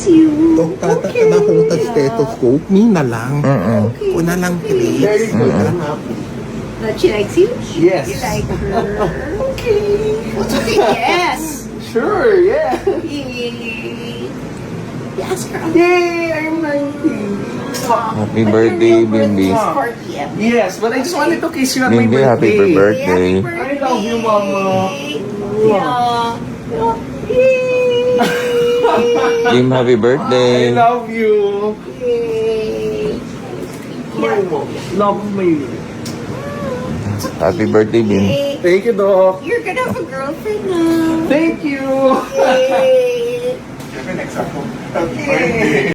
bless you. Tata ka na kung stethoscope, Mina lang. Okay. Una lang, Chris. That she likes you? Yes. You like her? Okay. What's okay? Yes. Sure, yeah. Yay. Yes, girl. Yay, I'm 19. Happy birthday, Bimbi. Yes, but I just wanted to kiss you on my Bimbi, happy birthday. birthday. I love you, Mama. Yeah. Yay. Jim, happy I birthday. love you. Yay. Love me. Happy birthday, Bim. Yay. Thank you, Doc. You're gonna have a girlfriend now. Thank you. Yay. Yay.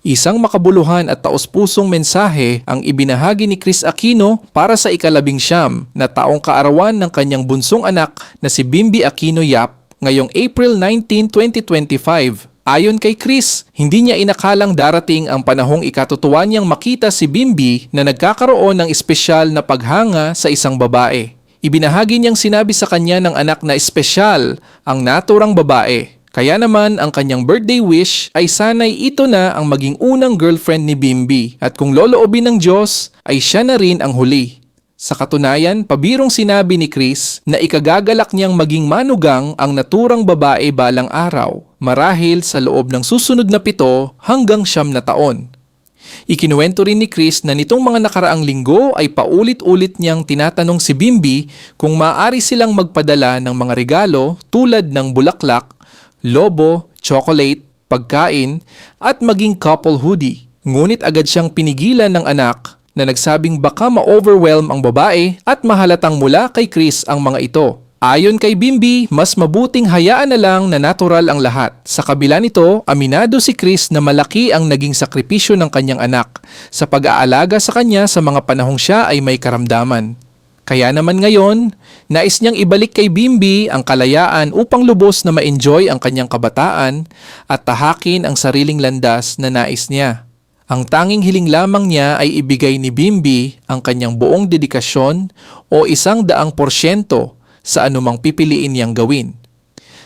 Isang makabuluhan at taos-pusong mensahe ang ibinahagi ni Kris Aquino para sa ika-19 na taong kaarawan ng kanyang bunsong anak na si Bimbi Aquino Yap ngayong April 19, 2025. Ayon kay Kris, hindi niya inakalang darating ang panahong ikatutuwa niyang makita si Bimbi na nagkakaroon ng espesyal na paghanga sa isang babae. Ibinahagi niyang sinabi sa kanya ng anak na espesyal ang naturang babae. Kaya naman ang kanyang birthday wish ay sanay ito na ang maging unang girlfriend ni Bimbi at kung loloobin ng Diyos ay siya na rin ang huli. Sa katunayan, pabirong sinabi ni Kris na ikagagalak niyang maging manugang ang naturang babae balang araw marahil sa loob ng susunod na 7 hanggang 9 na taon. Ikinuwento rin ni Kris na nitong mga nakaraang linggo ay paulit-ulit niyang tinatanong si Bimbi kung maaari silang magpadala ng mga regalo tulad ng bulaklak, lobo, chocolate, pagkain, at maging couple hoodie. Ngunit agad siyang pinigilan ng anak na nagsabing baka ma-overwhelm ang babae at mahalatang mula kay Kris ang mga ito. Ayon kay Bimbi, mas mabuting hayaan na lang na natural ang lahat. Sa kabila nito, aminado si Kris na malaki ang naging sakripisyo ng kanyang anak sa pag-aalaga sa kanya sa mga panahong siya ay may karamdaman. Kaya naman ngayon, nais niyang ibalik kay Bimbi ang kalayaan upang lubos na ma-enjoy ang kanyang kabataan at tahakin ang sariling landas na nais niya. Ang tanging hiling lamang niya ay ibigay ni Bimbi ang kanyang buong dedikasyon o 100% sa anumang pipiliin niyang gawin.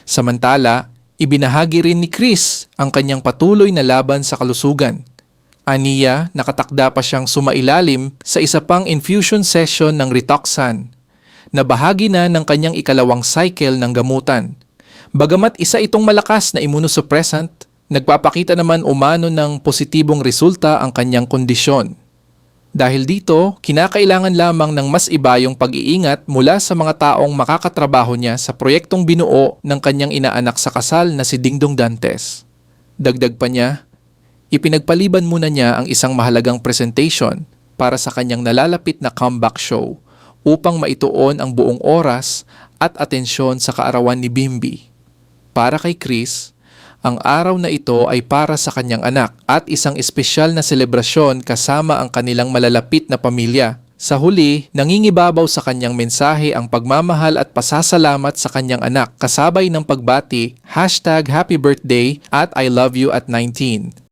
Samantala, ibinahagi rin ni Kris ang kanyang patuloy na laban sa kalusugan. Aniya, nakatakda pa siyang sumailalim sa isa pang infusion session ng Rituxan na bahagi na ng kanyang ikalawang cycle ng gamutan. Bagamat isa itong malakas na immunosuppressant, nagpapakita naman umano ng positibong resulta ang kanyang kondisyon. Dahil dito, kinakailangan lamang ng mas iba yung pag-iingat mula sa mga taong makakatrabaho niya sa proyektong binuo ng kanyang inaanak sa kasal na si Dingdong Dantes. Dagdag pa niya, ipinagpaliban muna niya ang isang mahalagang presentation para sa kanyang nalalapit na comeback show upang maituon ang buong oras at atensyon sa kaarawan ni Bimbi. Para kay Kris, ang araw na ito ay para sa kanyang anak at isang espesyal na selebrasyon kasama ang kanilang malalapit na pamilya. Sa huli, nangingibabaw sa kanyang mensahe ang pagmamahal at pasasalamat sa kanyang anak kasabay ng pagbati, #happy birthday at I love you at 19.